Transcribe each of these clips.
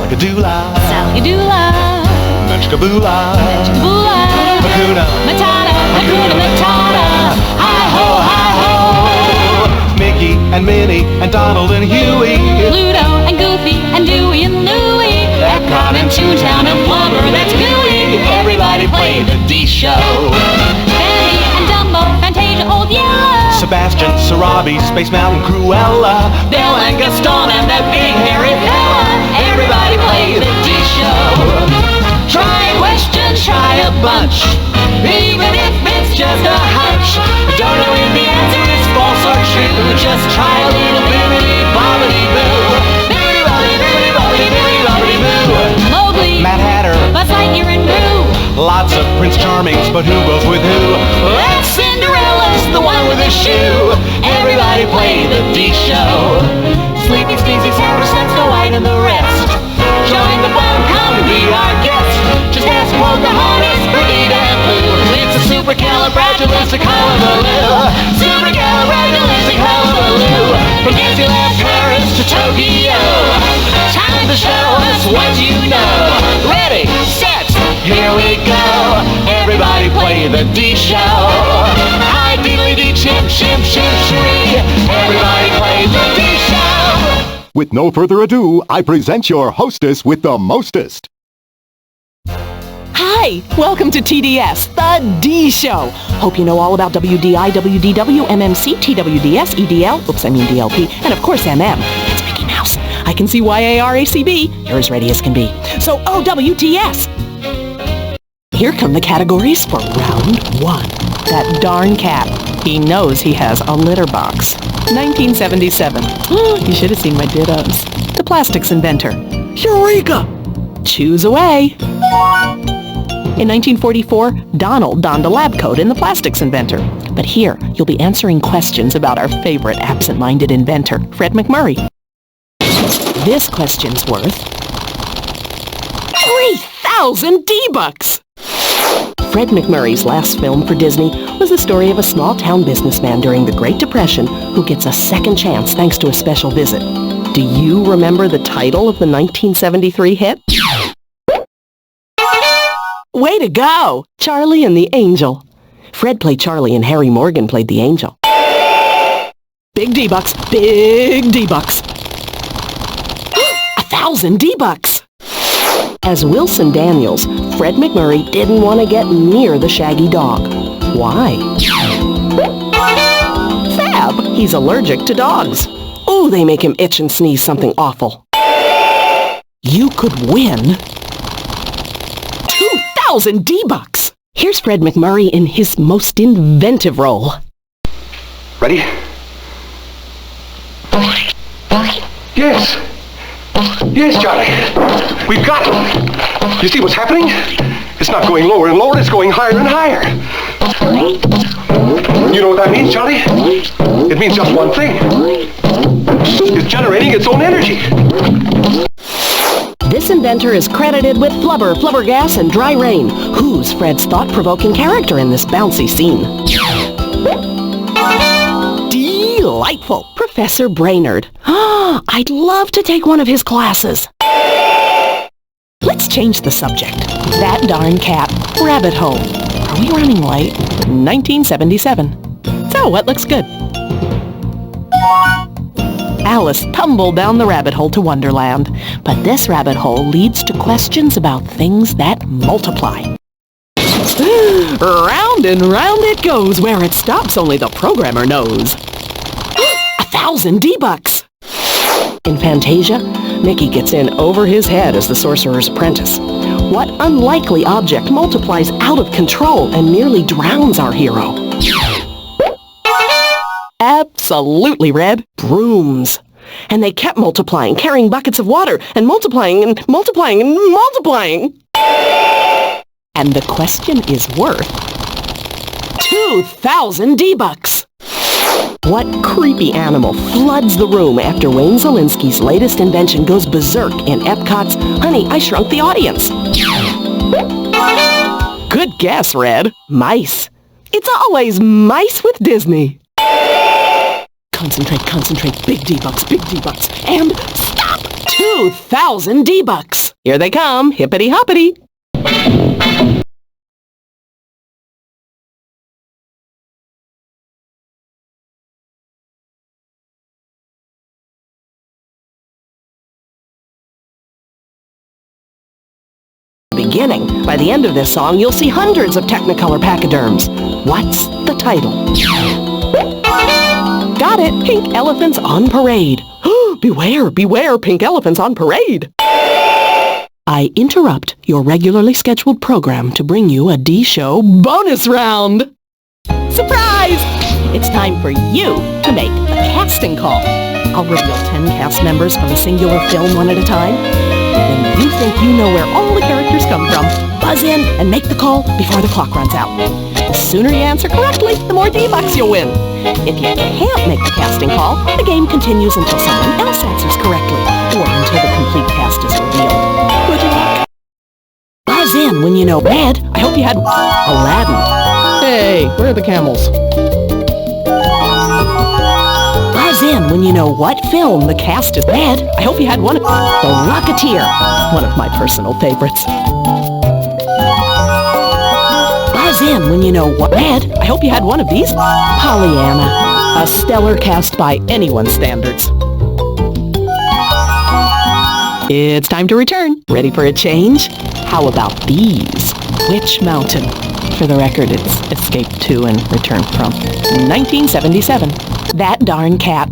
Salakadoola, Salakadoola, Menchkaboola, Menchkaboola, Hakuna Matata, Hakuna Matata, hi-ho, hi-ho. Mickey and Minnie and Donald and Huey, Pluto and Goofy and Dewey and Louie, Epcot and Toontown and Blubber, that's gooey. Everybody play the D-Show. Benny and Dumbo, Fantasia, Old Yeller, Sebastian, Sarabi, Space Mountain, Cruella, Bill and Gaston and that big hairy fella. Everybody play the D-Show. Try questions, try a bunch, even if it's just a hunch. Don't know if the answer is false or true, just try a little bibbidi-bobbidi-boo. Bibbidi-bobbidi-bibbidi-bobbidi-boo. Mowgli, Mad Hatter, Buzz Lightyear and Gru. lots of Prince Charmings, but who goes with who? That's Cinderella's the one with the shoe. Everybody play the D-Show. Sleepy, Sneezy, Sarah, Snow White, and the rest. Join the fun, come be our guest. Just ask Pocahontas, Perdita, and Pooh. It's a supercalifragilisticexpialidocious. Supercalifragilisticexpialidocious. From Disneyland Paris to Tokyo. Time to show us what you know. Ready, set, here we go. Everybody play the D-Show. Hi, diddly-dee, chimp, chimp, chimp, chiree. Everybody play the D-Show. With no further ado, I present your hostess with the mostest. Hi, welcome to TDS, the D Show. Hope you know all about WDI, WDW, MMC, TWDS, EDL, DLP, and of course MM. It's Mickey Mouse. I can see YARACB. You're as ready as can be. So OWTS. Here come the categories for round one. That darn cat. He knows he has a litter box. 1977. You should have seen my dittos. The plastics inventor. Eureka! Choose away. In 1944, Donald donned a lab coat in The Plastics Inventor. But here, you'll be answering questions about our favorite absent-minded inventor, Fred MacMurray. This question's worth 3,000 D-Bucks! Fred MacMurray's last film for Disney was the story of a small-town businessman during the Great Depression who gets a second chance thanks to a special visit. Do you remember the title of the 1973 hit? Way to go! Charlie and the Angel. Fred played Charlie and Harry Morgan played the Angel. Big D-Bucks, big D-Bucks. 1,000 D-Bucks! As Wilson Daniels, Fred MacMurray didn't want to get near the shaggy dog. Why? Fab! He's allergic to dogs. Oh, they make him itch and sneeze something awful. You could win 2,000 D-Bucks! Here's Fred MacMurray in his most inventive role. Ready? Yes! Yes, Johnny! We've got him! You see what's happening? It's not going lower and lower, it's going higher and higher. You know what that means, Johnny? It means just one thing. It's generating its own energy. This inventor is credited with flubber, flubber gas, and dry rain. Who's Fred's thought-provoking character in this bouncy scene? Delightful! Professor Brainerd. I'd love to take one of his classes. Let's change the subject. That darn cat. Rabbit hole. Are we running late? 1977. So, what looks good? Alice tumbled down the rabbit hole to Wonderland. But this rabbit hole leads to questions about things that multiply. Round and round it goes. Where it stops, only the programmer knows. 1,000 D-Bucks! In Fantasia, Mickey gets in over his head as the Sorcerer's Apprentice. What unlikely object multiplies out of control and nearly drowns our hero? Absolutely, Red. Brooms. And they kept multiplying, carrying buckets of water, and multiplying and multiplying and multiplying. And the question is worth 2,000 D-Bucks! What creepy animal floods the room after Wayne Zielinski's latest invention goes berserk in Epcot's Honey, I Shrunk the Audience? Good guess, Red. Mice. It's always mice with Disney. Concentrate, concentrate. Big D-Bucks, and stop! 2,000 D-Bucks. Here they come, hippity-hoppity. Beginning. By the end of this song, you'll see hundreds of Technicolor pachyderms. What's the title? Got it! Pink elephants on parade. Beware, beware, pink elephants on parade. I interrupt your regularly scheduled program to bring you a D-Show bonus round. Surprise! It's time for you to make a casting call. I'll reveal 10 cast members from a singular film one at a time. When you think you know where all the characters come from, buzz in and make the call before the clock runs out. The sooner you answer correctly, the more D-Bucks you'll win. If you can't make the casting call, the game continues until someone else answers correctly, or until the complete cast is revealed. Good luck. Buzz in when you know red. I hope you had Aladdin. Hey, where are the camels? Buzz in when you know what film the cast is red. I hope you had one of The Rocketeer, one of my personal favorites. Buzz in when you know what red. I hope you had one of these. Pollyanna, a stellar cast by anyone's standards. It's time to return. Ready for a change? How about these? Witch Mountain. For the record, it's Escape to and Return from 1977. That Darn Cat.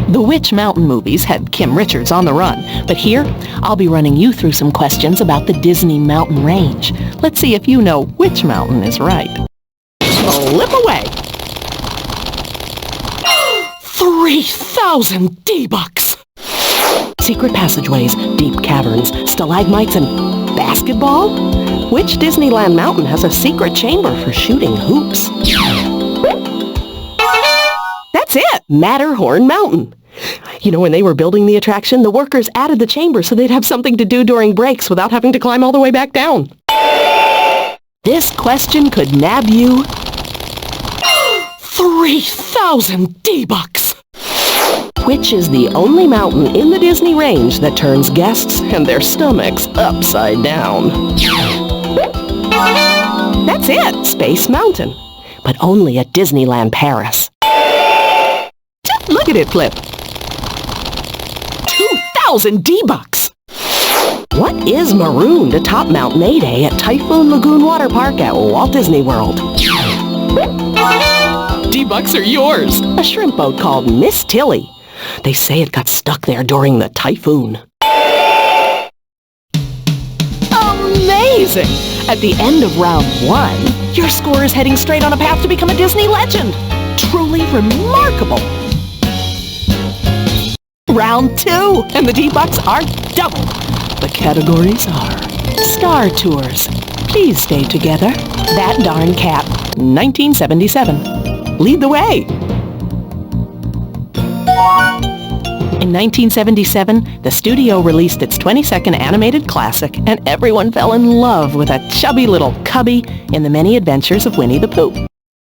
The Witch Mountain movies had Kim Richards on the run, but here I'll be running you through some questions about the Disney Mountain Range. Let's see if you know which mountain is right. Slip away! 3,000 D-Bucks! Secret passageways, deep caverns, stalagmites, and basketball? Which Disneyland mountain has a secret chamber for shooting hoops? That's it! Matterhorn Mountain. You know, when they were building the attraction, the workers added the chamber so they'd have something to do during breaks without having to climb all the way back down. This question could nab you 3,000 D-Bucks! Which is the only mountain in the Disney range that turns guests and their stomachs upside down? That's it! Space Mountain. But only at Disneyland Paris. Look at it flip. 2,000 D-Bucks! What is marooned atop Mount Mayday at Typhoon Lagoon Water Park at Walt Disney World? D-Bucks are yours! A shrimp boat called Miss Tilly. They say it got stuck there during the typhoon. Amazing! At the end of round 1, your score is heading straight on a path to become a Disney legend. Truly remarkable! Round 2, and the D-Bucks are double. The categories are Star Tours, Please Stay Together, That Darn Cat, 1977. Lead the way! In 1977, the studio released its 22nd animated classic, and everyone fell in love with a chubby little cubby in The Many Adventures of Winnie the Pooh.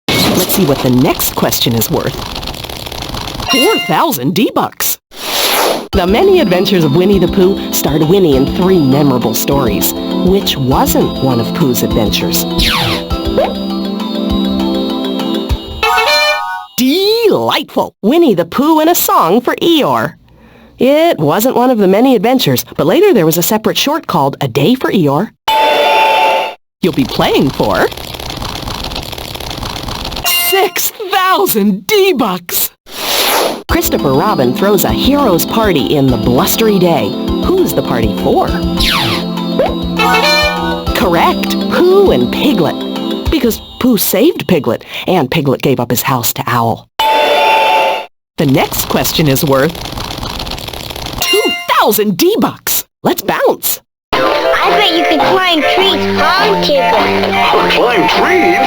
Let's see what the next question is worth. 4,000 D-Bucks! The Many Adventures of Winnie the Pooh starred Winnie in 3 memorable stories. Which wasn't one of Pooh's adventures? Delightful! Winnie the Pooh in a Song for Eeyore. It wasn't one of the many adventures, but later there was a separate short called A Day for Eeyore. You'll be playing for 6,000 D-Bucks! Christopher Robin throws a hero's party in The Blustery Day. Who's the party for? Correct! Pooh and Piglet. Because Pooh saved Piglet, and Piglet gave up his house to Owl. The next question is worth 2,000 D-Bucks! Let's bounce! I bet you could climb trees, huh, Tigger? Climb trees?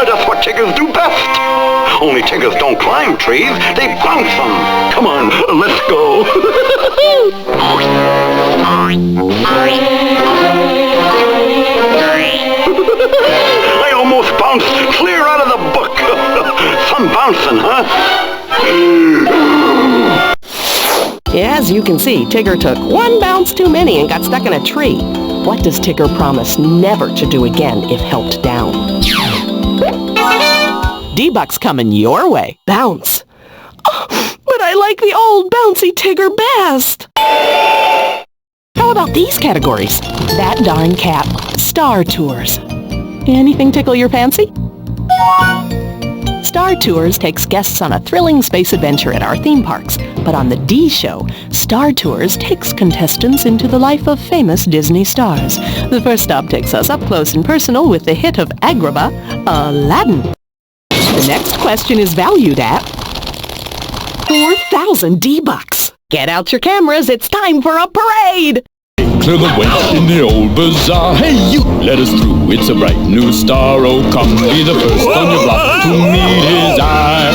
That's what Tiggers do best. Only Tiggers don't climb trees, they bounce them. Come on, let's go. I almost bounced clear out of the book. Some bouncing, huh? As you can see, Tigger took one bounce too many and got stuck in a tree. What does Tigger promise never to do again if helped down? D-Buck's coming your way. Bounce. Oh, but I like the old bouncy Tigger best. How about these categories? That Darn Cat, Star Tours. Anything tickle your fancy? Star Tours takes guests on a thrilling space adventure at our theme parks. But on the D Show, Star Tours takes contestants into the life of famous Disney stars. The first stop takes us up close and personal with the hit of Agrabah, Aladdin. The next question is valued at 4,000 D-Bucks. Get out your cameras, it's time for a parade! Clear the way in the old bazaar. Hey, you, let us through. It's a bright new star. Oh, come be the first on your block to meet his eye.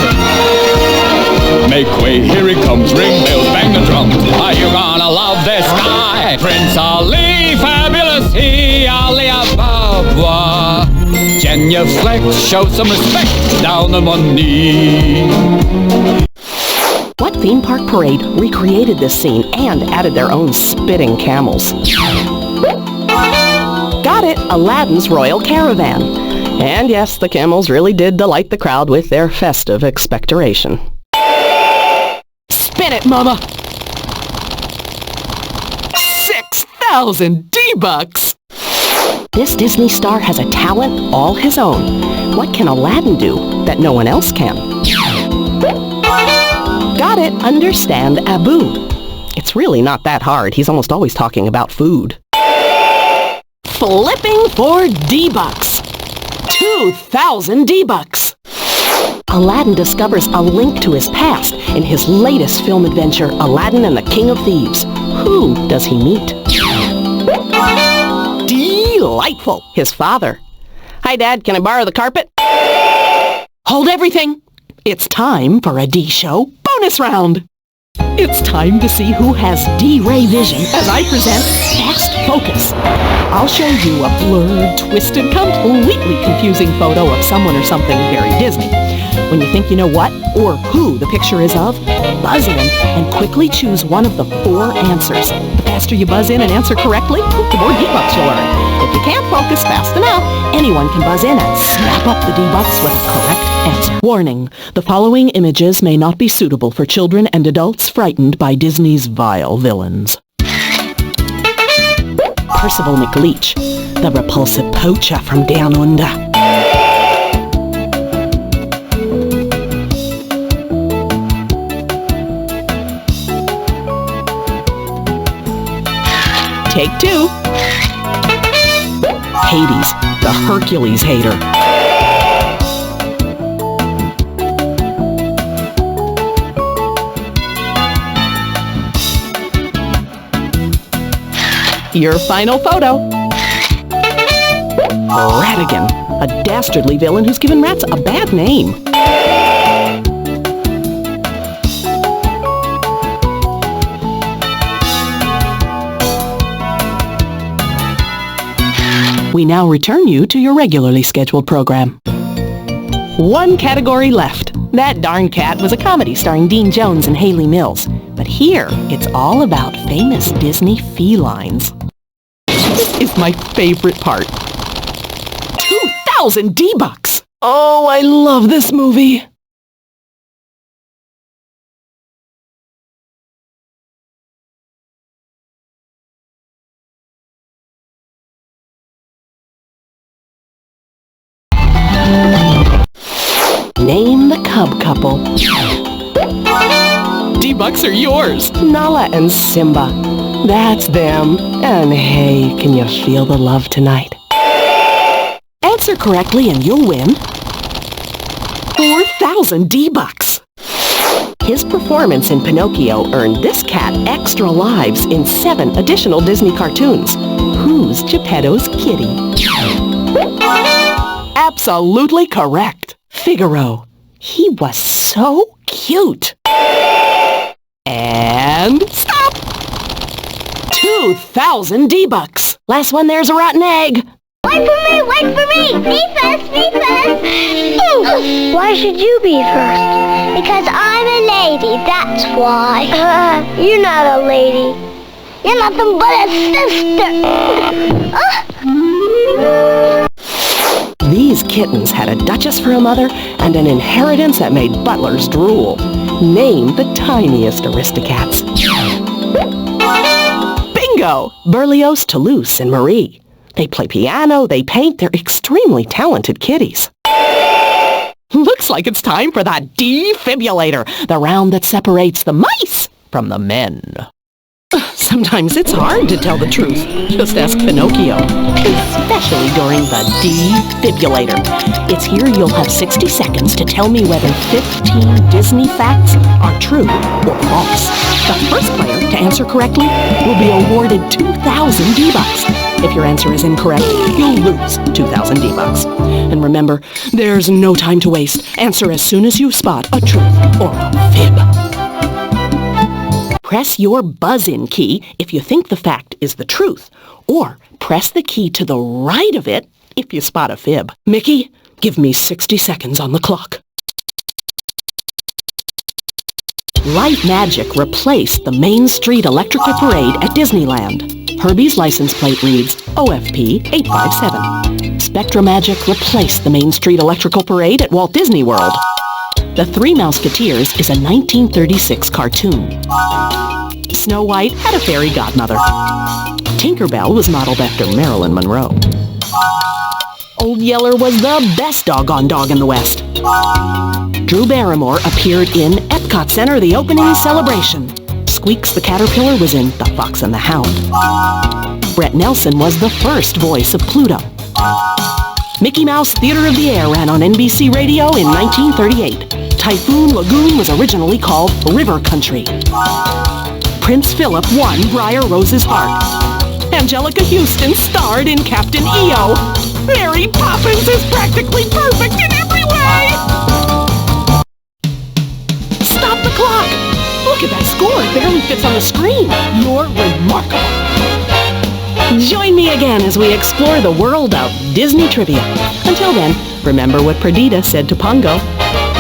Make way, here he comes. Ring bells, bang the drums. Are you gonna love this guy? Prince Ali, fabulous he, Ali Ababa. Genuflect, show some respect. Down on one knee. What theme park parade recreated this scene and added their own spitting camels? Got it! Aladdin's Royal Caravan. And yes, the camels really did delight the crowd with their festive expectoration. Spin it, Mama! 6,000 D-Bucks! This Disney star has a talent all his own. What can Aladdin do that no one else can? Got it! Understand Abu. It's really not that hard. He's almost always talking about food. Flipping for D-Bucks. 2,000 D-Bucks. Aladdin discovers a link to his past in his latest film adventure, Aladdin and the King of Thieves. Who does he meet? Delightful! His father. Hi, Dad. Can I borrow the carpet? Hold everything. It's time for a D-Show bonus round. It's time to see who has D-Ray vision as I present Fast Focus. I'll show you a blurred, twisted, completely confusing photo of someone or something very Disney. When you think you know what or who the picture is of, buzz in and quickly choose one of the 4 answers. The faster you buzz in and answer correctly, the more D-Bucks you'll earn. If you can't focus fast enough, anyone can buzz in and snap up the D-Bucks with a correct answer. Warning, the following images may not be suitable for children and adults frightened by Disney's vile villains. Percival McLeach, the repulsive poacher from Down Under. Take 2. Hades, the Hercules hater. Your final photo. Ratigan, a dastardly villain who's given rats a bad name. We now return you to your regularly scheduled program. 1 category left. That Darn Cat was a comedy starring Dean Jones and Haley Mills. But here, it's all about famous Disney felines. This is my favorite part. 2,000 D-Bucks! Oh, I love this movie! Name the Cub couple. D-Bucks are yours! Nala and Simba. That's them. And hey, can you feel the love tonight? Answer correctly and you'll win 4,000 D-Bucks. His performance in Pinocchio earned this cat extra lives in 7 additional Disney cartoons. Who's Geppetto's kitty? Absolutely correct. Figaro. He was so cute. And stop! 2,000 D-Bucks. Last one, there's a rotten egg. Wait for me! Wait for me! Me first! Me first! Ooh. Why should you be first? Because I'm a lady, that's why. You're not a lady. You're nothing but a sister. These kittens had a duchess for a mother and an inheritance that made butlers drool. Name the tiniest Aristocats. Bingo! Berlioz, Toulouse, and Marie. They play piano, they paint, they're extremely talented kitties. Looks like it's time for the defibrillator, the round that separates the mice from the men. Sometimes it's hard to tell the truth. Just ask Pinocchio, especially during the defibrillator. It's here you'll have 60 seconds to tell me whether 15 Disney facts are true or false. The first player to answer correctly will be awarded 2,000 D-Bucks. If your answer is incorrect, you'll lose 2,000 D-Bucks. And remember, there's no time to waste. Answer as soon as you spot a truth or a fib. Press your buzz-in key if you think the fact is the truth, or press the key to the right of it if you spot a fib. Mickey, give me 60 seconds on the clock. Light Magic replaced the Main Street Electrical Parade at Disneyland. Herbie's license plate reads OFP 857. Spectra Magic replaced the Main Street Electrical Parade at Walt Disney World. The Three Mouseketeers is a 1936 cartoon. Snow White had a fairy godmother. Tinkerbell was modeled after Marilyn Monroe. Old Yeller was the best doggone dog in the West. Drew Barrymore appeared in Epcot Center, the opening celebration. Squeaks the Caterpillar was in The Fox and the Hound. Brett Nelson was the first voice of Pluto. Mickey Mouse Theater of the Air ran on NBC Radio in 1938. Typhoon Lagoon was originally called River Country. Prince Philip won Briar Rose's heart. Angelica Houston starred in Captain EO. Mary Poppins is practically perfect in every way! Stop the clock! Look at that score, it barely fits on the screen. You're remarkable. Join me again as we explore the world of Disney trivia. Until then, remember what Perdita said to Pongo.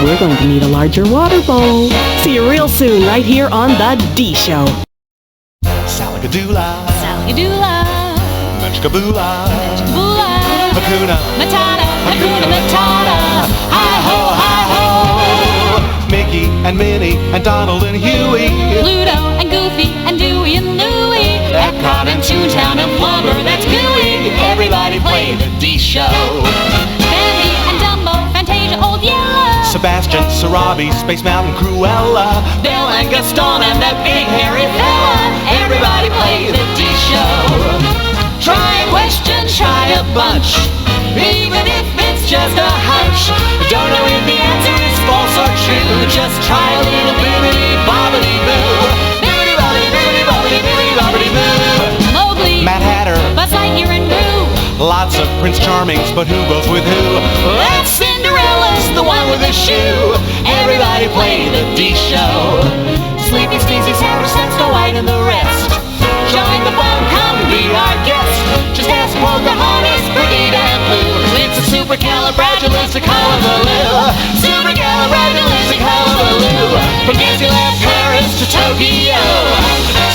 We're going to need a larger water bowl. See you real soon right here on The D Show. Salagadoola, Salagadoola, Menchkaboola, Menchkaboola, Hakuna, Matata, Hakuna Matata, hi-ho, hi-ho. Mickey and Minnie and Donald and Huey, Pluto and Goofy and Dewey and Louie, Epcot and Toontown and Flubber, that's gooey. Everybody play the D Show. Bambi and Dumbo, Fantasia, Old Yeller, Sebastian, Sarabi, Space Mountain, Cruella, Belle and Gaston and that big hairy fella. Everybody play the D Show. Try a question, try a bunch, even if it's just a hunch. Don't know if the answer is false or true, just try a little bibbidi bobbidi boo. Bibbidi bobbidi bibbidi bobbidi bibbidi bobbidi boo. Mowgli, Mad Hatter, Buzz Lightyear and Boo. lots of Prince Charmings, but who goes with who? That's Cinderella's the one with the shoe. Everybody play the D Show. Sleepy, Sneezy, Sarah, Snow White, and the rest. Join the fun, come be our guest. Just ask Pocahontas, Perdita, and Pooh. It's a supercalifragilisticexpialidocious. Supercalifragilisticexpialidocious. From Disneyland Paris to Tokyo.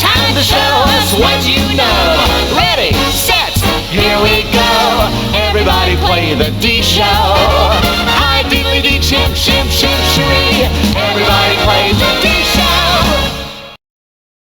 Time to show us what you know. Ready, set, here we go. Everybody play the D Show. Hi, diddly dee, chimp, chimp, chimp, chiree. Everybody play the D